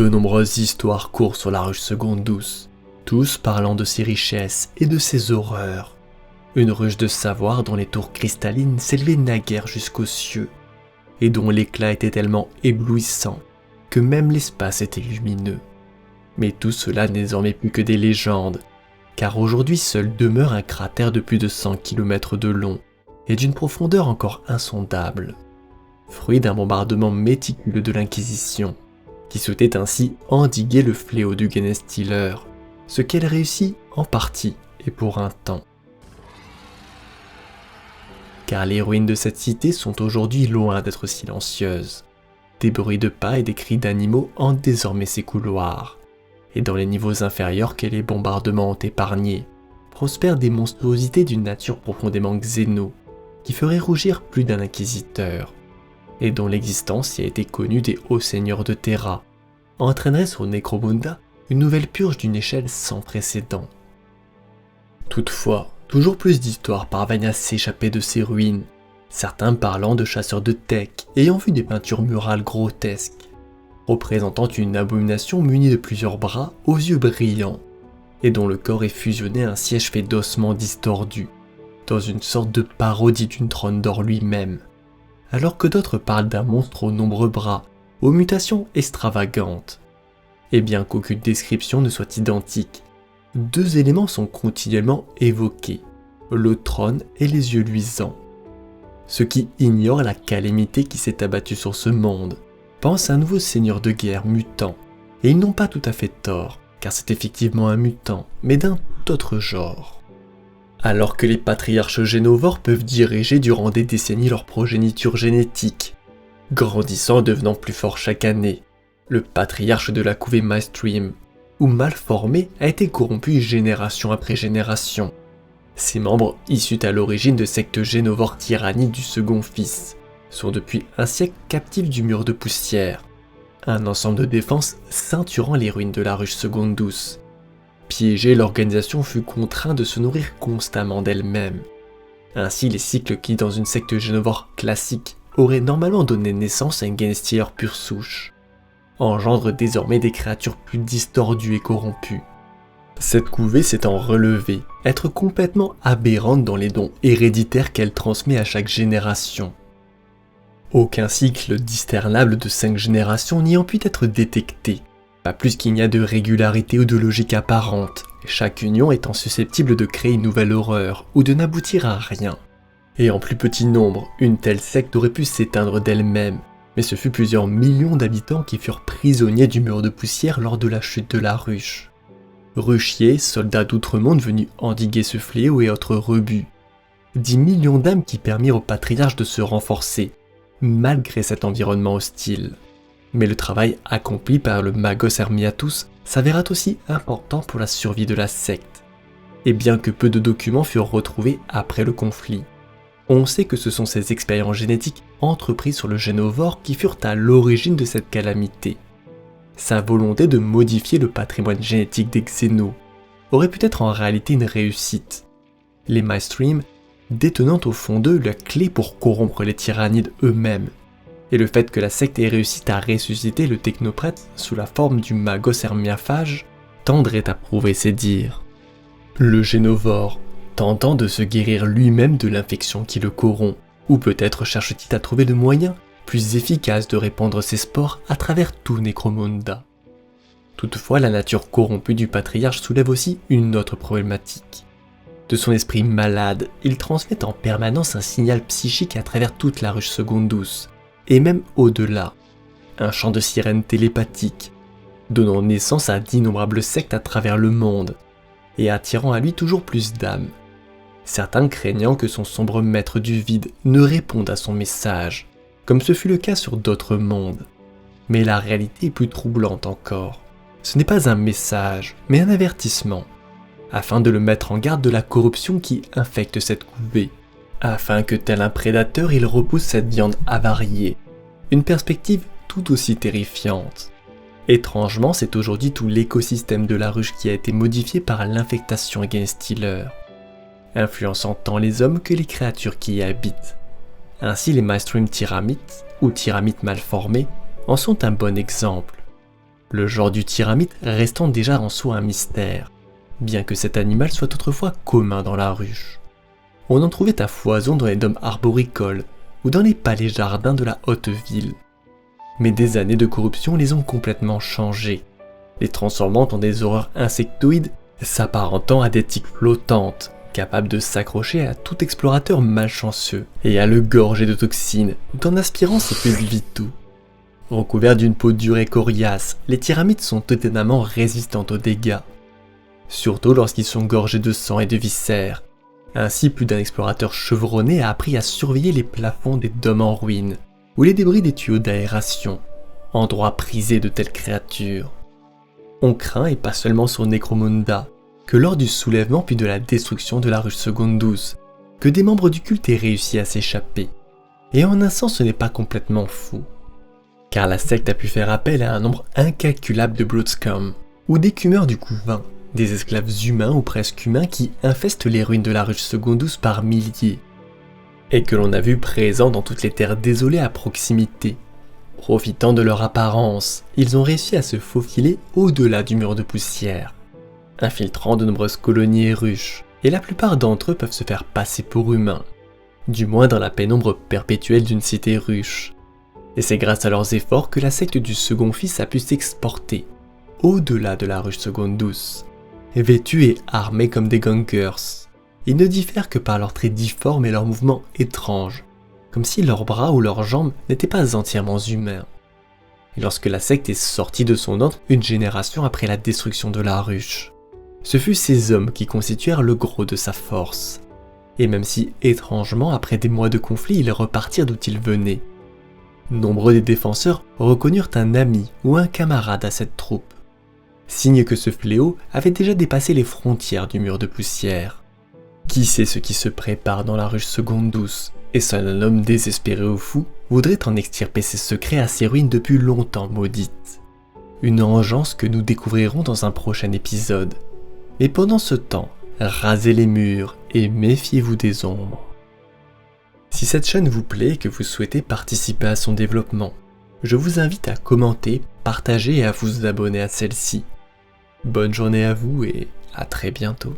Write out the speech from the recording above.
De nombreuses histoires courent sur la ruche seconde douce, tous parlant de ses richesses et de ses horreurs. Une ruche de savoir dont les tours cristallines s'élevaient naguère jusqu'aux cieux, et dont l'éclat était tellement éblouissant que même l'espace était lumineux. Mais tout cela n'est désormais plus que des légendes, car aujourd'hui seul demeure un cratère de plus de 100 km de long et d'une profondeur encore insondable, fruit d'un bombardement méticuleux de l'Inquisition, qui souhaitait ainsi endiguer le fléau du Genestealer, ce qu'elle réussit en partie et pour un temps. Car les ruines de cette cité sont aujourd'hui loin d'être silencieuses. Des bruits de pas et des cris d'animaux hantent désormais ces couloirs, et dans les niveaux inférieurs que les bombardements ont épargnés, prospèrent des monstruosités d'une nature profondément xéno, qui feraient rougir plus d'un inquisiteur, et dont l'existence y a été connue des hauts seigneurs de Terra, entraînerait sur Necromunda une nouvelle purge d'une échelle sans précédent. Toutefois, toujours plus d'histoires parviennent à s'échapper de ces ruines, certains parlant de chasseurs de tech ayant vu des peintures murales grotesques, représentant une abomination munie de plusieurs bras aux yeux brillants, et dont le corps est fusionné à un siège fait d'ossements distordus, dans une sorte de parodie d'une trône d'or lui-même, alors que d'autres parlent d'un monstre aux nombreux bras, aux mutations extravagantes. Et bien qu'aucune description ne soit identique, deux éléments sont continuellement évoqués, le trône et les yeux luisants. Ceux qui ignorent la calamité qui s'est abattue sur ce monde pensent à un nouveau seigneur de guerre mutant, et ils n'ont pas tout à fait tort, car c'est effectivement un mutant, mais d'un tout autre genre. Alors que les patriarches génovores peuvent diriger durant des décennies leur progéniture génétique, grandissant et devenant plus fort chaque année, le patriarche de la couvée Mystream, ou mal formé, a été corrompu génération après génération. Ses membres, issus à l'origine de sectes génovores tyranniques du second fils, sont depuis un siècle captifs du mur de poussière, un ensemble de défenses ceinturant les ruines de la ruche seconde douce. Piégée, l'organisation fut contrainte de se nourrir constamment d'elle-même. Ainsi, les cycles qui, dans une secte génovore classique, auraient normalement donné naissance à une Genestealer pure souche, engendrent désormais des créatures plus distordues et corrompues. Cette couvée s'étant relevée, être complètement aberrante dans les dons héréditaires qu'elle transmet à chaque génération. Aucun cycle discernable de 5 générations n'ayant pu être détecté, pas plus qu'il n'y a de régularité ou de logique apparente, chaque union étant susceptible de créer une nouvelle horreur ou de n'aboutir à rien. Et en plus petit nombre, une telle secte aurait pu s'éteindre d'elle-même, mais ce fut plusieurs millions d'habitants qui furent prisonniers du mur de poussière lors de la chute de la ruche. Ruchiers, soldats d'outre-monde venus endiguer ce fléau et autres rebuts. 10 millions d'âmes qui permirent au patriarche de se renforcer, malgré cet environnement hostile. Mais le travail accompli par le Magos Hermiatus s'avéra aussi important pour la survie de la secte, et bien que peu de documents furent retrouvés après le conflit. On sait que ce sont ces expériences génétiques entreprises sur le Génovore qui furent à l'origine de cette calamité. Sa volonté de modifier le patrimoine génétique des Xénos aurait pu être en réalité une réussite, les Mystream détenant au fond d'eux la clé pour corrompre les tyrannides eux-mêmes, et le fait que la secte ait réussi à ressusciter le technoprêtre sous la forme du Magos Hermiaphage tendrait à prouver ses dires. Le Génovore, tentant de se guérir lui-même de l'infection qui le corrompt, ou peut-être cherche-t-il à trouver le moyen plus efficace de répandre ses spores à travers tout Necromunda. Toutefois, la nature corrompue du patriarche soulève aussi une autre problématique. De son esprit malade, il transmet en permanence un signal psychique à travers toute la ruche seconde douce, et même au-delà, un chant de sirène télépathique, donnant naissance à d'innombrables sectes à travers le monde, et attirant à lui toujours plus d'âmes. Certains craignant que son sombre maître du vide ne réponde à son message, comme ce fut le cas sur d'autres mondes. Mais la réalité est plus troublante encore. Ce n'est pas un message, mais un avertissement, afin de le mettre en garde de la corruption qui infecte cette couvée, afin que tel un prédateur il repousse cette viande avariée. Une perspective tout aussi terrifiante. Étrangement, c'est aujourd'hui tout l'écosystème de la ruche qui a été modifié par l'infectation Genestealer, influençant tant les hommes que les créatures qui y habitent. Ainsi les Mystream Tyramites, ou Tyramites mal formés, en sont un bon exemple. le genre du tyramite restant déjà en soi un mystère, bien que cet animal soit autrefois commun dans la ruche. On en trouvait à foison dans les dômes arboricoles ou dans les palais jardins de la haute ville. Mais des années de corruption les ont complètement changés, les transformant en des horreurs insectoïdes s'apparentant à des tiques flottantes, capables de s'accrocher à tout explorateur malchanceux et à le gorger de toxines tout en aspirant ses fluides vitaux. Recouverts d'une peau dure et coriace, les tyramites sont étonnamment résistantes aux dégâts, surtout lorsqu'ils sont gorgés de sang et de viscères. Ainsi, plus d'un explorateur chevronné a appris à surveiller les plafonds des dômes en ruine ou les débris des tuyaux d'aération, endroits prisés de telles créatures. On craint, et pas seulement sur Necromunda, que lors du soulèvement puis de la destruction de la ruche Secondus, que des membres du culte aient réussi à s'échapper. Et en un sens, ce n'est pas complètement fou, car la secte a pu faire appel à un nombre incalculable de Bloodscum, ou d'écumeurs du couvain, des esclaves humains ou presque humains qui infestent les ruines de la ruche Secondus par milliers, et que l'on a vu présents dans toutes les terres désolées à proximité. Profitant de leur apparence, ils ont réussi à se faufiler au-delà du mur de poussière, infiltrant de nombreuses colonies et ruches, et la plupart d'entre eux peuvent se faire passer pour humains, du moins dans la pénombre perpétuelle d'une cité ruche. Et c'est grâce à leurs efforts que la secte du second fils a pu s'exporter, au-delà de la ruche Secondus, vêtus et armés comme des gangers. Ils ne diffèrent que par leurs traits difformes et leurs mouvements étranges, comme si leurs bras ou leurs jambes n'étaient pas entièrement humains. Et lorsque la secte est sortie de son antre une génération après la destruction de la ruche, ce fut ces hommes qui constituèrent le gros de sa force. Et même si, étrangement, après des mois de conflit, ils repartirent d'où ils venaient, nombreux des défenseurs reconnurent un ami ou un camarade à cette troupe, signe que ce fléau avait déjà dépassé les frontières du mur de poussière. Qui sait ce qui se prépare dans la ruche Secondus, et seul un homme désespéré ou fou voudrait en extirper ses secrets à ces ruines depuis longtemps maudites. Une engeance que nous découvrirons dans un prochain épisode. Mais pendant ce temps, rasez les murs et méfiez-vous des ombres. Si cette chaîne vous plaît et que vous souhaitez participer à son développement, je vous invite à commenter, partager et à vous abonner à celle-ci. Bonne journée à vous et à très bientôt.